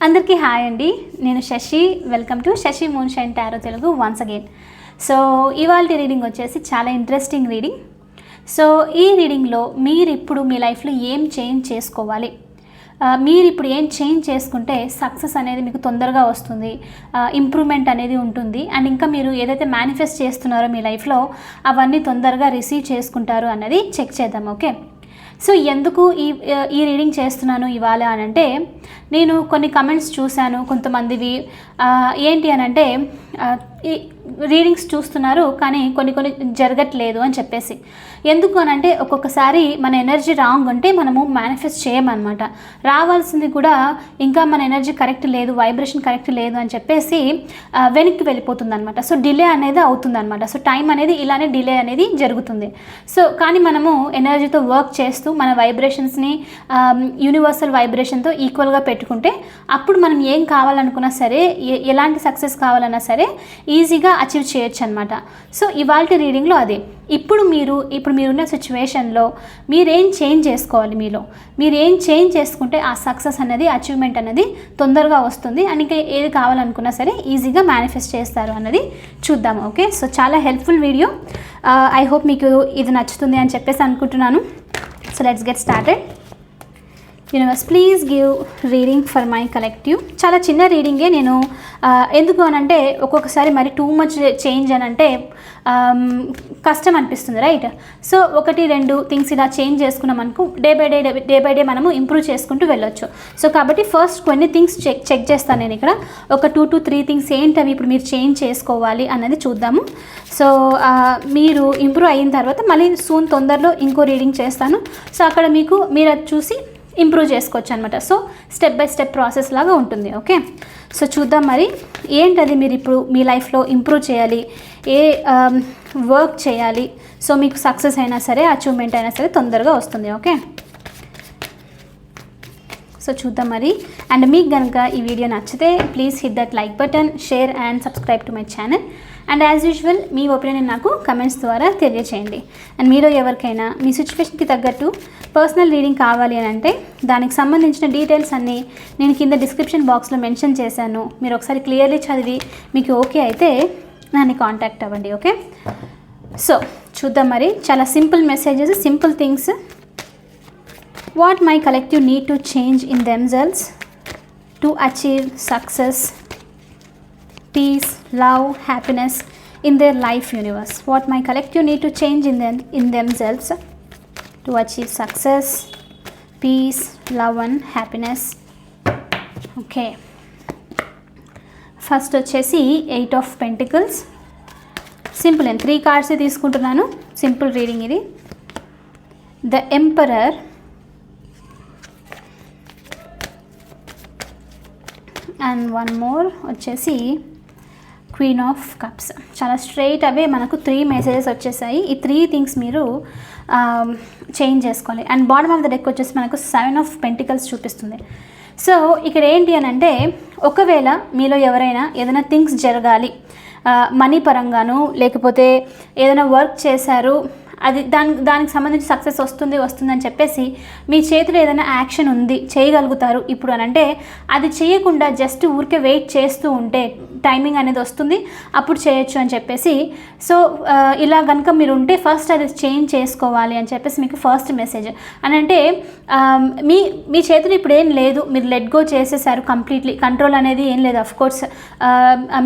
అందరికీ హాయ్ అండి. నేను Shashi. Welcome to Shashi Moonshine Tarot Telugu once again. So ఇవాళ రీడింగ్ వచ్చేసి చాలా ఇంట్రెస్టింగ్ రీడింగ్. సో ఈ రీడింగ్లో మీరు ఇప్పుడు మీ లైఫ్లో ఏం చేంజ్ చేసుకోవాలి, మీరు ఇప్పుడు ఏం చేంజ్ చేసుకుంటే సక్సెస్ అనేది మీకు తొందరగా వస్తుంది, ఇంప్రూవ్మెంట్ అనేది ఉంటుంది, అండ్ ఇంకా మీరు ఏదైతే మేనిఫెస్ట్ చేస్తున్నారో మీ లైఫ్లో అవన్నీ తొందరగా రిసీవ్ చేసుకుంటారు అన్నది చెక్ చేద్దాం. ఓకే, సో ఎందుకు ఈ రీడింగ్ చేస్తున్నాను ఇవాళ అని అంటే, నేను కొన్ని కమెంట్స్ చూశాను కొంతమందివి. ఏంటి అని అంటే, ఈ రీడింగ్స్ చూస్తున్నారు కానీ కొన్ని జరగట్లేదు అని చెప్పేసి. ఎందుకు అని అంటే, ఒక్కొక్కసారి మన ఎనర్జీ రాంగ్ ఉంటే మనము మేనిఫెస్ట్ చేయమన్నమాట. రావాల్సింది కూడా ఇంకా మన ఎనర్జీ కరెక్ట్ లేదు, వైబ్రేషన్ కరెక్ట్ లేదు అని చెప్పేసి వెనక్కి వెళ్ళిపోతుంది అనమాట. సో డిలే అనేది అవుతుంది అనమాట. సో టైం అనేది ఇలానే డిలే అనేది జరుగుతుంది. సో కానీ మనము ఎనర్జీతో వర్క్ చేస్తూ మన వైబ్రేషన్స్ని యూనివర్సల్ వైబ్రేషన్తో ఈక్వల్గా పెట్టుకుంటే అప్పుడు మనం ఏం కావాలనుకున్నా సరే, ఎలాంటి సక్సెస్ కావాలన్నా సరే ఈజీగా అచీవ్ చేయొచ్చు అనమాట. సో ఇవాళ రీడింగ్లో అదే, ఇప్పుడు మీరున్న సిచ్యువేషన్లో మీరేం చేంజ్ చేసుకోవాలి, మీరు ఏం చేంజ్ చేసుకుంటే ఆ సక్సెస్ అనేది, అచీవ్మెంట్ అనేది తొందరగా వస్తుంది అండ్ ఇంకా ఏది కావాలనుకున్నా సరే ఈజీగా మేనిఫెస్ట్ చేస్తారు అన్నది చూద్దాము. ఓకే, సో చాలా హెల్ప్ఫుల్ వీడియో. ఐ హోప్ మీకు ఇది నచ్చుతుంది అని చెప్పేసి అనుకుంటున్నాను. So let's get started. Universe please give reading for my collective. చాలా చిన్న రీడింగే. నేను ఎందుకు అనంటే ఒక్కొక్కసారి మరి టూ మచ్ చేంజ్ అని అంటే కష్టం అనిపిస్తుంది, రైట్? సో 1-2 థింగ్స్ ఇలా చేంజ్ చేసుకున్నాం అనుకో, డే బై డే మనము ఇంప్రూవ్ చేసుకుంటూ వెళ్ళొచ్చు. సో కాబట్టి ఫస్ట్ కొన్ని థింగ్స్ చెక్ చేస్తాను నేను ఇక్కడ. ఒక 2 to 3 థింగ్స్ ఏంటవి ఇప్పుడు మీరు చేంజ్ చేసుకోవాలి అన్నది చూద్దాము. సో మీరు ఇంప్రూవ్ అయిన తర్వాత మళ్ళీ తొందరలో ఇంకో రీడింగ్ చేస్తాను. సో అక్కడ మీరు అది చూసి ఇంప్రూవ్ చేసుకోవచ్చు అనమాట. So step by step process లాగా ఉంటుంది. ఓకే, సో చూద్దాం మరి ఏంటది మీరు ఇప్పుడు మీ లైఫ్లో ఇంప్రూవ్ చేయాలి, ఏ వర్క్ చేయాలి, సో మీకు సక్సెస్ అయినా సరే, అచీవ్మెంట్ అయినా సరే తొందరగా వస్తుంది. ఓకే, సో చూద్దాం మరి. అండ్ మీకు కనుక ఈ వీడియో నచ్చితే please hit that like button, share and subscribe to my channel. And as usual me opinion నాకు కమెంట్స్ ద్వారా తెలియచేయండి. అండ్ మీరు ఎవరికైనా మీ సిచ్యువేషన్కి తగ్గట్టు పర్సనల్ రీడింగ్ కావాలి అని అంటే దానికి సంబంధించిన డీటెయిల్స్ అన్నీ నేను కింద డిస్క్రిప్షన్ బాక్స్లో మెన్షన్ చేశాను. మీరు ఒకసారి క్లియర్లీ చదివి మీకు ఓకే అయితే నన్ను కాంటాక్ట్ అవ్వండి. ఓకే, సో చూద్దాం మరి. చాలా simple messages, simple things. What my collective need to change in themselves to achieve success, peace, love, happiness in their life universe. What my collective need to change in themselves to achieve success, peace, love and happiness. Okay, first వచ్చేసి 8 of Pentacles. Simple, నేను 3 cards తీసుకుంటున్నాను. Simple reading ఇది. The Emperor, and one more వచ్చేసి queen of cups. చాలా straight అవే మనకు 3 messages వచ్చేసాయి. ఈ 3 things మీరు చేంజ్ చేసుకోవాలి. And bottom of the deck వచ్చేసి మనకు 7 of Pentacles చూపిస్తుంది. సో ఇక్కడ ఏంటి అని అంటే, ఒకవేళ మీలో ఎవరైనా ఏదైనా థింగ్స్ జరగాలి, మనీ పరంగాను, లేకపోతే ఏదైనా వర్క్ చేశారు, అది దానికి సంబంధించి సక్సెస్ వస్తుందని చెప్పేసి మీ చేతిలో ఏదైనా యాక్షన్ ఉంది, చేయగలుగుతారు ఇప్పుడు అని అంటే, అది చేయకుండా జస్ట్ ఊరికే వెయిట్ చేస్తూ ఉంటే టైమింగ్ అనేది వస్తుంది, అప్పుడు చేయొచ్చు అని చెప్పేసి. సో ఇలా కనుక మీరు ఉంటే ఫస్ట్ అది చేంజ్ చేసుకోవాలి అని చెప్పేసి మీకు ఫస్ట్ మెసేజ్. అని అంటే మీ చేతిలో ఇప్పుడు ఏం లేదు, మీరు లెట్ గో చేసేసారు కంప్లీట్లీ, కంట్రోల్ అనేది ఏం లేదు. అఫ్కోర్స్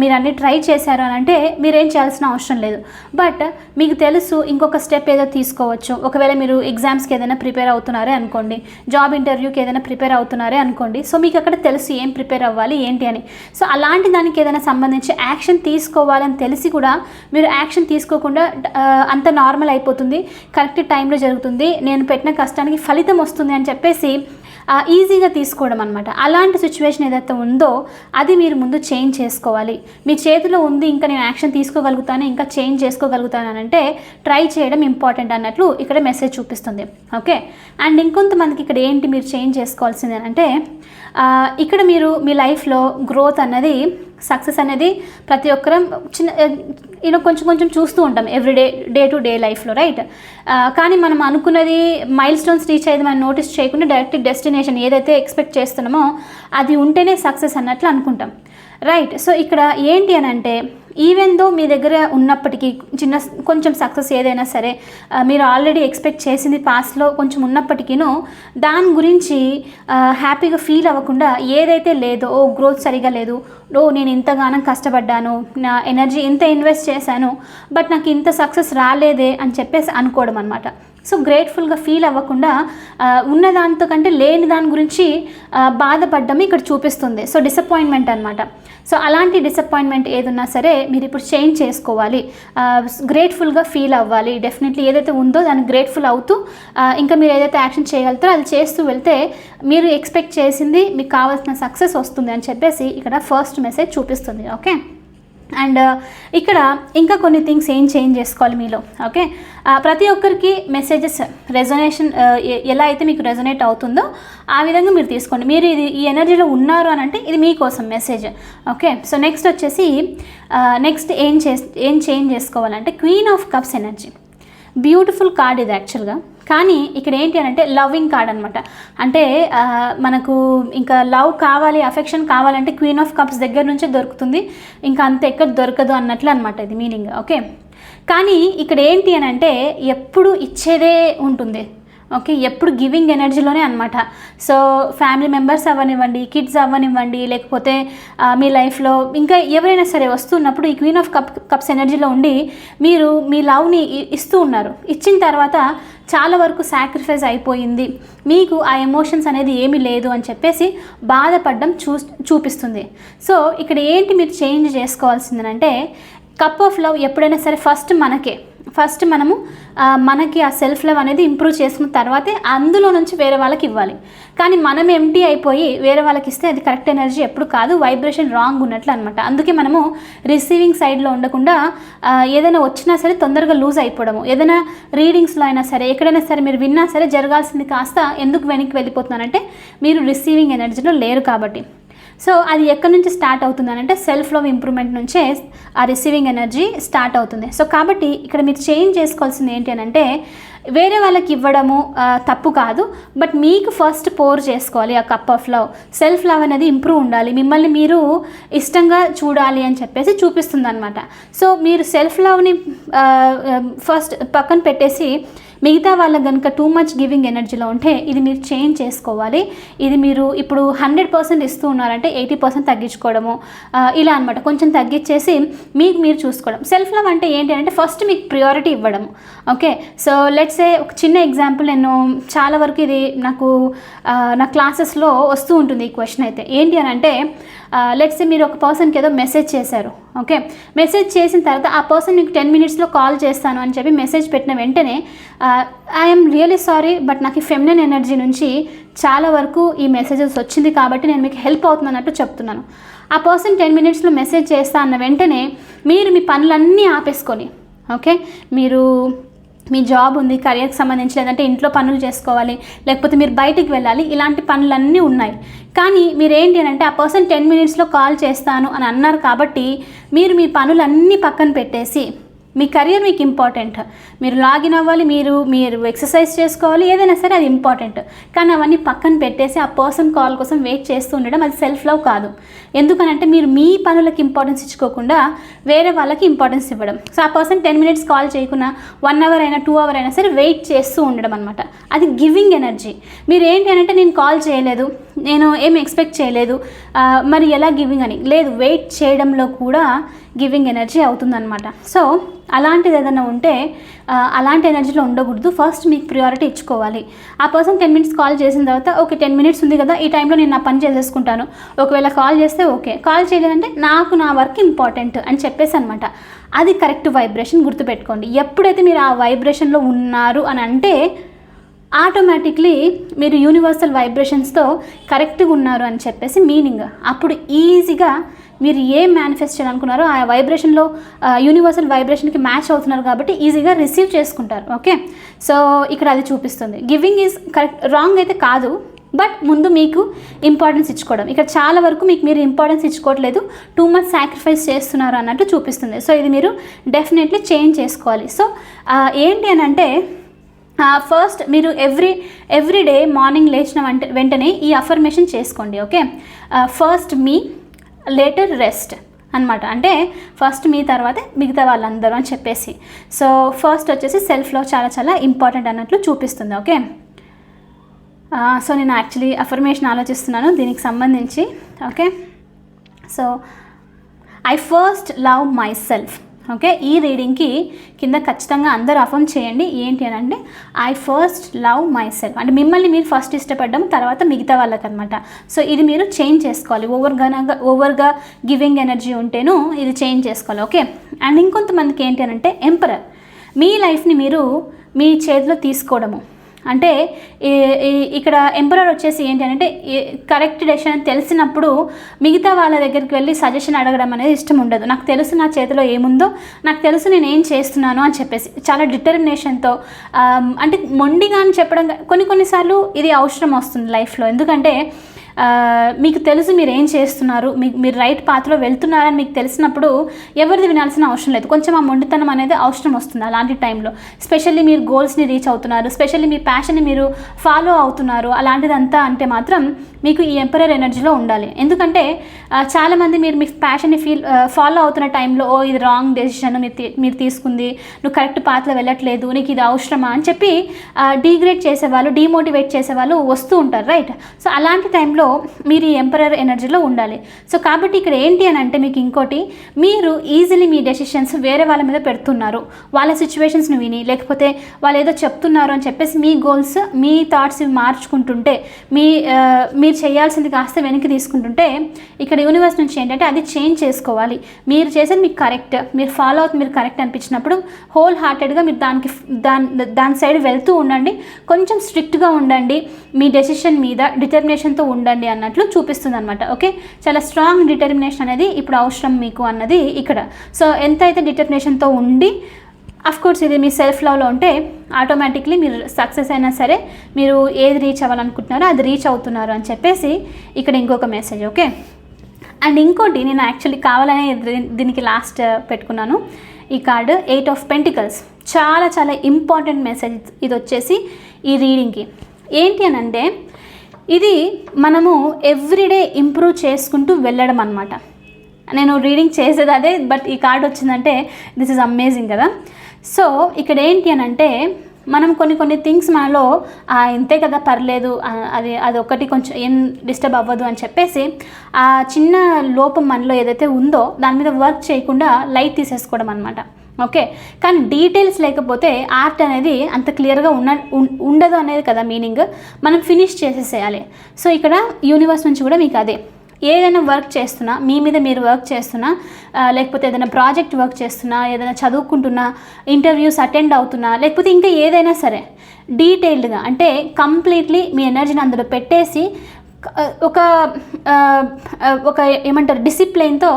మీరు అన్ని ట్రై చేశారు అని అంటే మీరేం చేయాల్సిన అవసరం లేదు. బట్ మీకు తెలుసు ఇంకొక స్టెప్ ఏదో తీసుకోవచ్చు. ఒకవేళ మీరు ఎగ్జామ్స్కి ఏదైనా ప్రిపేర్ అవుతున్నారే అనుకోండి, జాబ్ ఇంటర్వ్యూకి ఏదైనా ప్రిపేర్ అవుతున్నారే అనుకోండి. సో మీకు అక్కడ తెలుసు ఏం ప్రిపేర్ అవ్వాలి ఏంటి అని. సో అలాంటి దానికి ఏదైనా సంబంధించి యాక్షన్ తీసుకోవాలని తెలిసి కూడా మీరు యాక్షన్ తీసుకోకుండా అంత నార్మల్ అయిపోతుంది, కరెక్ట్ టైంలో జరుగుతుంది, నేను పెట్టిన కష్టానికి ఫలితం వస్తుంది అని చెప్పేసి ఈజీగా తీసుకోవడం అనమాట. అలాంటి సిచ్యువేషన్ ఏదైతే ఉందో అది మీరు ముందు చేంజ్ చేసుకోవాలి. మీ చేతిలో ఉంది, ఇంకా నేను యాక్షన్ తీసుకోగలుగుతాను, ఇంకా చేంజ్ చేసుకోగలుగుతాను అని అంటే ట్రై చేయడం ఇంపార్టెంట్ అన్నట్లు ఇక్కడ మెసేజ్ చూపిస్తుంది. ఓకే, అండ్ ఇంకొంతమందికి ఇక్కడ ఏంటి మీరు చేంజ్ చేసుకోవాల్సింది అని అంటే, ఇక్కడ మీరు మీ లైఫ్లో గ్రోత్ అన్నది సక్సెస్ అనేది ప్రతి ఒక్కరం కొంచెం కొంచెం చూస్తూ ఉంటాం ఎవ్రీడే, డే టు డే లైఫ్లో, రైట్? కానీ మనం అనుకున్నది మైల్ స్టోన్స్ రీచ్ అయ్యేది మనం నోటీస్ చేయకుండా డైరెక్ట్ డెస్టినేషన్ ఏదైతే ఎక్స్పెక్ట్ చేస్తున్నామో అది ఉంటేనే సక్సెస్ అన్నట్లు అనుకుంటాం, రైట్? సో ఇక్కడ ఏంటి అని అంటే, ఈవెన్ దో మీ దగ్గర ఉన్నప్పటికీ కొంచెం సక్సెస్ ఏదైనా సరే, మీరు ఆల్రెడీ ఎక్స్పెక్ట్ చేసింది పాస్ట్లో కొంచెం ఉన్నప్పటికీనూ దాని గురించి హ్యాపీగా ఫీల్ అవ్వకుండా, ఏదైతే లేదో, ఓ గ్రోత్ సరిగా లేదు, నేను ఇంతగానో కష్టపడ్డాను, నా ఎనర్జీ ఇంత ఇన్వెస్ట్ చేశాను, బట్ నాకు ఇంత సక్సెస్ రాలేదే అని చెప్పేసి అనుకోవడం అనమాట. సో గ్రేట్ఫుల్గా ఫీల్ అవ్వకుండా ఉన్న దాంతో కంటే లేని దాని గురించి బాధపడ్డం ఇక్కడ చూపిస్తుంది. సో డిసప్పాయింట్మెంట్ అనమాట. సో అలాంటి డిసప్పాయింట్మెంట్ ఏదున్నా సరే మీరు ఇప్పుడు చేంజ్ చేసుకోవాలి, గ్రేట్ఫుల్గా ఫీల్ అవ్వాలి. డెఫినెట్లీ ఏదైతే ఉందో దాన్ని గ్రేట్ఫుల్ అవుతూ ఇంకా మీరు ఏదైతే యాక్షన్ చేయగలుగుతారో అది చేస్తూ వెళ్తే మీరు ఎక్స్పెక్ట్ చేసింది, మీకు కావాల్సిన సక్సెస్ వస్తుంది అని చెప్పేసి ఇక్కడ ఫస్ట్ మెసేజ్ చూపిస్తుంది. ఓకే, అండ్ ఇక్కడ ఇంకా కొన్ని థింగ్స్ ఏం చేంజ్ చేసుకోవాలి మీలో. ఓకే, ప్రతి ఒక్కరికి మెసేజెస్ రెజొనేషన్ ఎలా అయితే మీకు రెజొనేట్ అవుతుందో ఆ విధంగా మీరు తీసుకోండి. మీరు ఇది ఈ ఎనర్జీలో ఉన్నారు అని అంటే ఇది మీకోసం మెసేజ్. ఓకే, సో నెక్స్ట్ వచ్చేసి నెక్స్ట్ ఏం చేంజ్ చేసుకోవాలంటే queen of cups energy. Beautiful card ఇది యాక్చువల్గా, కానీ ఇక్కడ ఏంటి అని అంటే లవింగ్ కార్డ్ అనమాట. అంటే మనకు ఇంకా లవ్ కావాలి, అఫెక్షన్ కావాలంటే క్వీన్ ఆఫ్ కప్స్ దగ్గర నుంచే దొరుకుతుంది, ఇంకా అంత ఎక్కడ దొరకదు అన్నట్లు అనమాట ఇది మీనింగ్. ఓకే, కానీ ఇక్కడ ఏంటి అని అంటే ఎప్పుడు ఇచ్చేదే ఉంటుంది. ఓకే, ఎప్పుడు గివింగ్ ఎనర్జీలోనే అనమాట. సో ఫ్యామిలీ మెంబర్స్ అవ్వనివ్వండి, కిడ్స్ అవ్వనివ్వండి, లేకపోతే మీ లైఫ్లో ఇంకా ఎవరైనా సరే వస్తున్నప్పుడు ఈ క్వీన్ ఆఫ్ కప్స్ ఎనర్జీలో ఉండి మీరు మీ లవ్ని ఇస్తూ ఉన్నారు. ఇచ్చిన తర్వాత చాలా వరకు సాక్రిఫైస్ అయిపోయింది, మీకు ఆ ఎమోషన్స్ అనేది ఏమీ లేదు అని చెప్పేసి బాధపడడం చూపిస్తుంది. సో ఇక్కడ ఏంటి మీరు చేంజ్ చేసుకోవాల్సిందంటే, కప్ ఆఫ్ లవ్ ఎప్పుడైనా సరే ఫస్ట్ మనము మనకి ఆ సెల్ఫ్ లవ్ అనేది ఇంప్రూవ్ చేసుకున్న తర్వాతే అందులో నుంచి వేరే వాళ్ళకి ఇవ్వాలి. కానీ మనం ఎంటీ అయిపోయి వేరే వాళ్ళకి ఇస్తే అది కరెక్ట్ ఎనర్జీ ఎప్పుడు కాదు, వైబ్రేషన్ రాంగ్ ఉన్నట్లు అనమాట. అందుకే మనము రిసీవింగ్ సైడ్లో ఉండకుండా ఏదైనా వచ్చినా సరే తొందరగా లూజ్ అయిపోవడము, ఏదైనా రీడింగ్స్లో అయినా సరే ఎక్కడైనా సరే మీరు విన్నా సరే జరగాల్సింది కాస్త ఎందుకు వెనక్కి వెళ్ళిపోతున్నారంటే మీరు రిసీవింగ్ ఎనర్జీలో లేరు కాబట్టి. సో అది ఎక్కడి నుంచి స్టార్ట్ అవుతుంది అంటే సెల్ఫ్ లవ్ ఇంప్రూవ్మెంట్ నుంచే ఆ రిసీవింగ్ ఎనర్జీ స్టార్ట్ అవుతుంది. సో కాబట్టి ఇక్కడ మీరు చేంజ్ చేసుకోవాల్సింది ఏంటి అని అంటే, వేరే వాళ్ళకి ఇవ్వడము తప్పు కాదు, బట్ మీకు ఫస్ట్ పోర్ చేసుకోవాలి ఆ cup of love. Self love అనేది ఇంప్రూవ్ ఉండాలి, మిమ్మల్ని మీరు ఇష్టంగా చూడాలి అని చెప్పేసి చూపిస్తుంది అనమాట. సో మీరు సెల్ఫ్ లవ్ని ఫస్ట్ పక్కన పెట్టేసి మిగతా వాళ్ళకి కనుక టూ మచ్ గివింగ్ ఎనర్జీలో ఉంటే ఇది మీరు చేంజ్ చేసుకోవాలి. ఇది మీరు ఇప్పుడు 100% ఇస్తూ ఉన్నారంటే 80% తగ్గించుకోవడము, ఇలా అనమాట. కొంచెం తగ్గించేసి మీకు మీరు చూసుకోవడం. సెల్ఫ్ లవ్ అంటే ఏంటి అంటే ఫస్ట్ మీకు ప్రియారిటీ ఇవ్వడము. ఓకే, సో లెట్స్ ఏ ఒక చిన్న ఎగ్జాంపుల్, నేను చాలా వరకు ఇది నా క్లాసెస్లో వస్తూ ఉంటుంది ఈ క్వశ్చన్ అయితే. ఏంటి అని అంటే, లెట్స్ మీరు ఒక పర్సన్కి ఏదో మెసేజ్ చేశారు. ఓకే, మెసేజ్ చేసిన తర్వాత ఆ పర్సన్ మీకు 10 minutesలో కాల్ చేస్తాను అని చెప్పి మెసేజ్ పెట్టిన వెంటనే ఐఎమ్ రియలీ సారీ, బట్ నాకు ఈ ఫెమినిన్ ఎనర్జీ నుంచి చాలా వరకు ఈ మెసేజెస్ వచ్చింది కాబట్టి నేను మీకు హెల్ప్ అవుతున్నట్టు చెప్తున్నాను. ఆ పర్సన్ 10 minutesలో మెసేజ్ చేస్తా అన్న వెంటనే మీరు మీ పనులన్నీ ఆపేసుకొని, ఓకే, మీరు మీ జాబ్ ఉంది, కెరియర్కి సంబంధించి, లేదంటే ఇంట్లో పనులు చేసుకోవాలి, లేకపోతే మీరు బయటికి వెళ్ళాలి, ఇలాంటి పనులన్నీ ఉన్నాయి. కానీ మీరు ఏంటి అని అంటే ఆ పర్సన్ 10 minutesలో కాల్ చేస్తాను అని అన్నారు కాబట్టి మీరు మీ పనులన్నీ పక్కన పెట్టేసి, మీ కెరియర్ మీకు ఇంపార్టెంట్, మీరు లాగిన్ అవ్వాలి, మీరు ఎక్సర్సైజ్ చేసుకోవాలి, ఏదైనా సరే అది ఇంపార్టెంట్. కానీ అవన్నీ పక్కన పెట్టేసి ఆ పర్సన్ కాల్ కోసం వెయిట్ చేస్తూ ఉండడం అది సెల్ఫ్ లవ్ కాదు. ఎందుకనంటే మీరు మీ పనులకు ఇంపార్టెన్స్ ఇచ్చుకోకుండా వేరే వాళ్ళకి ఇంపార్టెన్స్ ఇవ్వడం. సో ఆ పర్సన్ 10 minutes కాల్ చేయకుండా 1 hour అయినా 2 hour అయినా సరే వెయిట్ చేస్తూ ఉండడం అనమాట. అది గివింగ్ ఎనర్జీ. మీరు ఏంటి అంటే నేను కాల్ చేయలేదు, నేను ఏం ఎక్స్పెక్ట్ చేయలేదు, మరి ఎలా గివింగ్ అని లేదు, వెయిట్ చేయడంలో కూడా గివింగ్ ఎనర్జీ అవుతుందన్నమాట. సో అలాంటిది ఏదైనా ఉంటే అలాంటి ఎనర్జీలో ఉండకూడదు. ఫస్ట్ మీకు ప్రియారిటీ ఇచ్చుకోవాలి. ఆ పర్సన్ 10 minutes కాల్ చేసిన తర్వాత ఓకే 10 minutes ఉంది కదా, ఈ టైంలో నేను నా పని చేసేసుకుంటాను, ఒకవేళ కాల్ చేస్తే ఓకే, కాల్ చేయలేదంటే నాకు నా వర్క్ ఇంపార్టెంట్ అని చెప్పేసి అనమాట. అది కరెక్ట్ వైబ్రేషన్, గుర్తుపెట్టుకోండి. ఎప్పుడైతే మీరు ఆ వైబ్రేషన్లో ఉన్నారు అని అంటే ఆటోమేటిక్లీ మీరు యూనివర్సల్ వైబ్రేషన్స్తో కరెక్ట్గా ఉన్నారు అని చెప్పేసి మీనింగ్. అప్పుడు ఈజీగా మీరు ఏం మేనిఫెస్ట్ చేయాలనుకున్నారో ఆ వైబ్రేషన్లో యూనివర్సల్ వైబ్రేషన్కి మ్యాచ్ అవుతున్నారు కాబట్టి ఈజీగా రిసీవ్ చేసుకుంటారు. ఓకే, సో ఇక్కడ అది చూపిస్తుంది. గివింగ్ ఈజ్ కరెక్ట్, రాంగ్ అయితే కాదు, బట్ ముందు మీకు ఇంపార్టెన్స్ ఇచ్చుకోవడం. ఇక్కడ చాలా వరకు మీకు మీరు ఇంపార్టెన్స్ ఇచ్చుకోవట్లేదు, టూ మచ్ సాక్రిఫైస్ చేస్తున్నారు అన్నట్టు చూపిస్తుంది. సో ఇది మీరు డెఫినెట్లీ చేంజ్ చేసుకోవాలి. సో ఏంటి అని అంటే ఫస్ట్ మీరు ఎవ్రీ డే మార్నింగ్ లేచిన వెంటనే ఈ అఫర్మేషన్ చేసుకోండి. ఓకే, ఫస్ట్ మీ లేటర్ రెస్ట్ అనమాట. అంటే ఫస్ట్ మీ తర్వాతే మిగతా వాళ్ళందరూ అని చెప్పేసి. సో ఫస్ట్ వచ్చేసి సెల్ఫ్ లవ్ చాలా చాలా ఇంపార్టెంట్ అన్నట్లు చూపిస్తుంది. ఓకే, సో నేను యాక్చువల్లీ అఫర్మేషన్ ఆలోచిస్తున్నాను దీనికి సంబంధించి. Okay, so I first love my self. Okay, ఈ రీడింగ్కి కింద ఖచ్చితంగా అందరూ అఫర్మ్ చేయండి. ఏంటి అని అంటే I first love my self, అంటే మిమ్మల్ని మీరు ఫస్ట్ ఇష్టపడడం, తర్వాత మిగతా వాళ్ళకి అనమాట. సో ఇది మీరు చేంజ్ చేసుకోవాలి. ఓవర్గా గివింగ్ ఎనర్జీ ఉంటేను ఇది చేంజ్ చేసుకోవాలి. ఓకే, అండ్ ఇంకొంతమందికి ఏంటి అని అంటే ఎంపరర్, మీ లైఫ్ని మీరు మీ చేతిలో తీసుకోవడము. అంటే ఇక్కడ ఎంపరర్ వచ్చేసి ఏంటి అంటే కరెక్ట్ డెసిషన్ తెలిసినప్పుడు మిగతా వాళ్ళ దగ్గరికి వెళ్ళి సజెషన్ అడగడం అనేది ఇష్టం ఉండదు. నాకు తెలుసు నా చేతిలో ఏముందో, నాకు తెలుసు నేను ఏం చేస్తున్నాను అని చెప్పేసి చాలా డిటర్మినేషన్తో, అంటే మొండిగా అని చెప్పడం కొన్నిసార్లు ఇది అవసరం వస్తుంది లైఫ్లో. ఎందుకంటే మీకు తెలుసు మీరు ఏం చేస్తున్నారు, మీరు రైట్ పాత్రలో వెళ్తున్నారని మీకు తెలిసినప్పుడు ఎవరిది వినాల్సిన అవసరం లేదు. కొంచెం ఆ మొండితనం అనేది అవసరం వస్తుంది అలాంటి టైంలో. స్పెషల్లీ మీరు గోల్స్ని రీచ్ అవుతున్నారు, స్పెషల్లీ మీ ప్యాషన్ని మీరు ఫాలో అవుతున్నారు, అలాంటిదంతా అంటే మాత్రం మీకు ఈ ఎంపరర్ ఎనర్జీలో ఉండాలి. ఎందుకంటే చాలామంది మీరు మీ ప్యాషన్ని ఫాలో అవుతున్న టైంలో ఇది రాంగ్ డెసిషన్ మీరు తీసుకుంది, నువ్వు కరెక్ట్ పాత్రలో వెళ్ళట్లేదు, నీకు ఇది అవసరమా అని చెప్పి డీగ్రేడ్ చేసేవాళ్ళు, డీమోటివేట్ చేసేవాళ్ళు వస్తూ ఉంటారు, రైట్? సో అలాంటి టైంలో మీరు ఈ ఎంపరర్ ఎనర్జీలో ఉండాలి. సో కాబట్టి ఇక్కడ ఏంటి అని అంటే మీకు ఇంకోటి, మీరు ఈజీలీ మీ డెసిషన్స్ వేరే వాళ్ళ మీద పెడుతున్నారు. వాళ్ళ సిచ్యువేషన్స్ని విని, లేకపోతే వాళ్ళు ఏదో చెప్తున్నారు అని చెప్పేసి మీ గోల్స్, మీ థాట్స్ మార్చుకుంటుంటే, మీరు చేయాల్సింది కాస్త వెనక్కి తీసుకుంటుంటే, ఇక్కడ యూనివర్స్ నుంచి ఏంటంటే అది చేంజ్ చేసుకోవాలి. మీరు చేసేది మీకు కరెక్ట్, మీరు ఫాలో అవుతుంది మీరు కరెక్ట్ అనిపించినప్పుడు హోల్ హార్టెడ్గా మీరు దాని సైడ్ వెళ్తూ ఉండండి. కొంచెం స్ట్రిక్ట్గా ఉండండి, మీ డెసిషన్ మీద డిటర్మినేషన్తో ఉండండి అన్నట్లు చూపిస్తుంది అనమాట. ఓకే, చాలా స్ట్రాంగ్ డిటర్మినేషన్ అనేది ఇప్పుడు అవసరం మీకు అన్నది ఇక్కడ. సో ఎంతైతే డిటర్మినేషన్తో ఉండి, అఫ్కోర్స్ ఇది మీ సెల్ఫ్ లవ్లో ఉంటే ఆటోమేటిక్లీ మీరు సక్సెస్ అయినా సరే మీరు ఏది రీచ్ అవ్వాలనుకుంటున్నారో అది రీచ్ అవుతున్నారు అని చెప్పేసి ఇక్కడ ఇంకొక మెసేజ్. ఓకే, అండ్ ఇంకోటి నేను యాక్చువల్లీ కావాలనే దీనికి లాస్ట్ పెట్టుకున్నాను ఈ కార్డు, 8 ఆఫ్ పెంటికల్స్. చాలా చాలా ఇంపార్టెంట్ మెసేజ్ ఇది వచ్చేసి ఈ రీడింగ్కి. ఏంటి అని అంటే ఇది మనము ఎవ్రీడే ఇంప్రూవ్ చేసుకుంటూ వెళ్ళడం అనమాట. నేను రీడింగ్ చేసేది అదే, బట్ ఈ కార్డ్ వచ్చిందంటే దిస్ ఈజ్ అమేజింగ్ కదా. సో ఇక్కడ ఏంటి అని అంటే మనం కొన్ని థింగ్స్ మనలో ఇంతే కదా పర్లేదు, అది ఒకటి కొంచెం ఏం డిస్టర్బ్ అవ్వదు అని చెప్పేసి ఆ చిన్న లోపం మనలో ఏదైతే ఉందో దాని మీద వర్క్ చేయకుండా లైట్ తీసేసుకోవడం అనమాట. ఓకే, కానీ డీటెయిల్స్ లేకపోతే ఆర్ట్ అనేది అంత క్లియర్గా ఉండదు అనేది కదా మీనింగ్. మనం ఫినిష్ చేసేసేయాలి. సో ఇక్కడ యూనివర్స్ నుంచి కూడా మీకు అదే, ఏదైనా వర్క్ చేస్తున్నా, మీ మీద మీరు వర్క్ చేస్తున్నా, లేకపోతే ఏదైనా ప్రాజెక్ట్ వర్క్ చేస్తున్నా, ఏదైనా చదువుకుంటున్నా, ఇంటర్వ్యూస్ అటెండ్ అవుతున్నా, లేకపోతే ఇంకా ఏదైనా సరే డీటెయిల్డ్గా అంటే కంప్లీట్లీ మీ ఎనర్జీని అందులో పెట్టేసి ఒక ఏమంటారు డిసిప్లైన్తో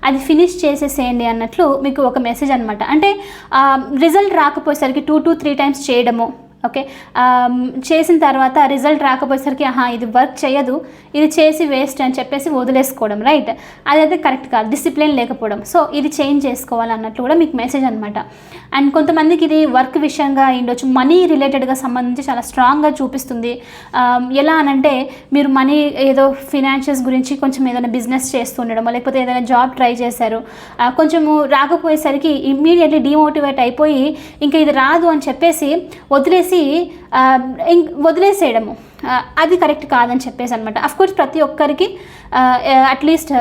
అది ఫినిష్ చేసేసేయండి అన్నట్లు మీకు ఒక మెసేజ్ అనమాట. అంటే రిజల్ట్ రాకపోయేసరికి 2 to 3 times చేయడము. ఓకే, చేసిన తర్వాత రిజల్ట్ రాకపోయేసరికి ఇది వర్క్ చేయదు, ఇది చేసి వేస్ట్ అని చెప్పేసి వదిలేసుకోవడం, రైట్? అదైతే కరెక్ట్ కాదు, డిసిప్లిన్ లేకపోవడం. సో ఇది చేంజ్ చేసుకోవాలి అన్నట్లు కూడా మీకు మెసేజ్ అనమాట. అండ్ కొంతమందికి ఇది వర్క్ విషయంగా ఉండొచ్చు, మనీ రిలేటెడ్గా సంబంధించి చాలా స్ట్రాంగ్గా చూపిస్తుంది. ఎలా అనంటే మీరు మనీ ఏదో ఫినాన్షియల్స్ గురించి కొంచెం ఏదైనా బిజినెస్ చేస్తూ ఉండడం, లేకపోతే ఏదైనా జాబ్ ట్రై చేశారు, కొంచెము రాకపోయేసరికి ఇమ్మీడియట్లీ డిమోటివేట్ అయిపోయి ఇంకా ఇది రాదు అని చెప్పేసి వదిలేసేయడము, అది కరెక్ట్ కాదని చెప్పేసి అనమాట. అఫ్కోర్స్ ప్రతి ఒక్కరికి అట్లీస్ట్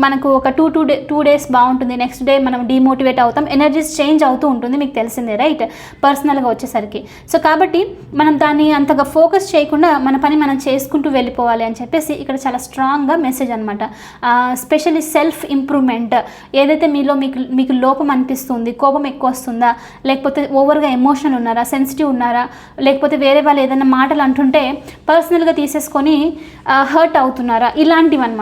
మనకు ఒక 2 days బాగుంటుంది, నెక్స్ట్ డే మనం డిమోటివేట్ అవుతాం, ఎనర్జీస్ చేంజ్ అవుతూ ఉంటుంది, మీకు తెలిసిందే, రైట్? పర్సనల్గా వచ్చేసరికి. సో కాబట్టి మనం దాన్ని అంతగా ఫోకస్ చేయకుండా మన పని మనం చేసుకుంటూ వెళ్ళిపోవాలి అని చెప్పేసి ఇక్కడ చాలా స్ట్రాంగ్గా మెసేజ్ అనమాట. స్పెషల్లీ సెల్ఫ్ ఇంప్రూవ్మెంట్, ఏదైతే మీకు లోపం అనిపిస్తుంది, కోపం ఎక్కువ వస్తుందా, లేకపోతే ఓవర్గా ఎమోషనల్ ఉన్నారా, సెన్సిటివ్ ఉన్నారా, లేకపోతే వేరే వాళ్ళు ఏదైనా మాటలు అంటుంటే పర్సనల్గా తీసేసుకొని హర్ట్ అవుతున్నారా, ఇలాంటివి అనమాట.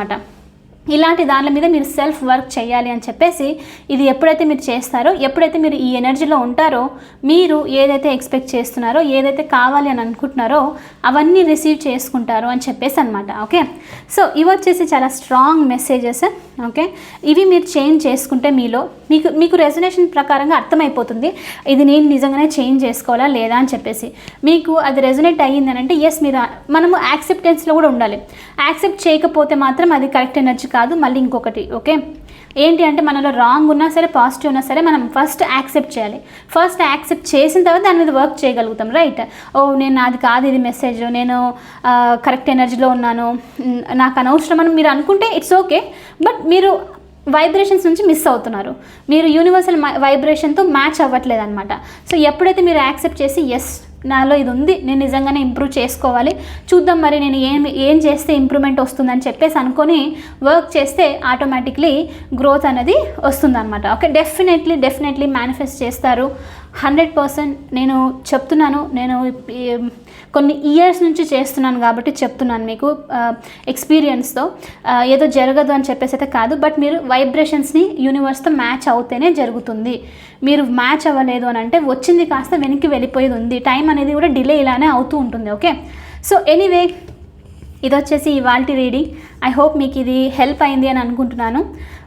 ఇలాంటి దాని మీద మీరు సెల్ఫ్ వర్క్ చేయాలి అని చెప్పేసి, ఇది ఎప్పుడైతే మీరు చేస్తారో, ఎప్పుడైతే మీరు ఈ ఎనర్జీలో ఉంటారో, మీరు ఏదైతే ఎక్స్పెక్ట్ చేస్తున్నారో, ఏదైతే కావాలి అని అనుకుంటున్నారో అవన్నీ రిసీవ్ చేసుకుంటారు అని చెప్పేసి అనమాట. ఓకే, సో ఇవి వచ్చేసి చాలా స్ట్రాంగ్ మెసేజెస్. ఓకే, ఇవి మీరు చేంజ్ చేసుకుంటే మీలో మీకు రెజొనేషన్ ప్రకారంగా అర్థమైపోతుంది ఇది నేను నిజంగానే చేంజ్ చేసుకోవాలా లేదా అని చెప్పేసి. మీకు అది రెజొనేట్ అయ్యిందని అంటే ఎస్, మనము యాక్సెప్టెన్స్లో కూడా ఉండాలి. యాక్సెప్ట్ చేయకపోతే మాత్రం అది కరెక్ట్ ఎనర్జీ కాదు. మళ్ళీ ఇంకొకటి ఓకే, ఏంటి అంటే మనలో రాంగ్ ఉన్నా సరే, పాజిటివ్ ఉన్నా సరే, మనం ఫస్ట్ యాక్సెప్ట్ చేయాలి. ఫస్ట్ యాక్సెప్ట్ చేసిన తర్వాత దాని మీద వర్క్ చేయగలుగుతాం, రైట్? నేను నాది కాదు ఇది మెసేజ్, నేను కరెక్ట్ ఎనర్జీలో ఉన్నాను, నాకు అనవసరం అని మీరు అనుకుంటే ఇట్స్ ఓకే. బట్ మీరు వైబ్రేషన్స్ నుంచి మిస్ అవుతున్నారు, మీరు యూనివర్సల్ వైబ్రేషన్తో మ్యాచ్ అవ్వట్లేదు అనమాట. సో ఎప్పుడైతే మీరు యాక్సెప్ట్ చేసి ఎస్ నాలో ఇది ఉంది, నేను నిజంగానే ఇంప్రూవ్ చేసుకోవాలి, చూద్దాం మరి నేను ఏం చేస్తే ఇంప్రూవ్మెంట్ వస్తుందని చెప్పేసి అనుకొని వర్క్ చేస్తే ఆటోమేటిక్లీ గ్రోత్ అనేది వస్తుందన్నమాట. ఓకే, డెఫినెట్లీ మేనిఫెస్ట్ చేస్తారు 100%. నేను చెప్తున్నాను, నేను కొన్ని ఇయర్స్ నుంచి చేస్తున్నాను కాబట్టి చెప్తున్నాను మీకు ఎక్స్పీరియన్స్తో. ఏదో జరగదు అని చెప్పేసి అయితే కాదు, బట్ మీరు వైబ్రేషన్స్ని యూనివర్స్తో మ్యాచ్ అవుతేనే జరుగుతుంది. మీరు మ్యాచ్ అవ్వలేదు అని అంటే వచ్చింది కాస్త వెనక్కి వెళ్ళిపోయేది ఉంది, టైం అనేది కూడా డిలే ఇలానే అవుతూ ఉంటుంది. ఓకే, సో ఎనీవే ఇది వచ్చేసి ఇవాల్టి రీడింగ్. ఐ హోప్ మీకు ఇది హెల్ప్ అయింది అని అనుకుంటున్నాను.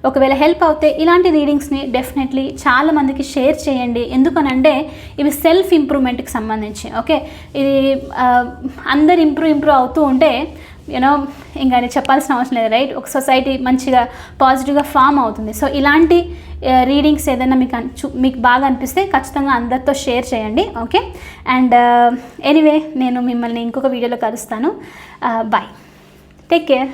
ఒకవేళ హెల్ప్ అవుతే ఇలాంటి రీడింగ్స్ని డెఫినెట్లీ చాలామందికి షేర్ చేయండి. ఎందుకనంటే ఇవి సెల్ఫ్ ఇంప్రూవ్మెంట్కి సంబంధించి. ఓకే, ఇది అందరు ఇంప్రూవ్ అవుతూ ఉంటే యూనో ఇంకా చెప్పాల్సిన అవసరం లేదు, రైట్? ఒక సొసైటీ మంచిగా పాజిటివ్గా ఫామ్ అవుతుంది. సో ఇలాంటి రీడింగ్స్ ఏదైనా మీకు బాగా అనిపిస్తే ఖచ్చితంగా అందరితో షేర్ చేయండి. ఓకే, అండ్ ఎనీవే నేను మిమ్మల్ని ఇంకొక వీడియోలో కలుస్తాను. Bye, take care.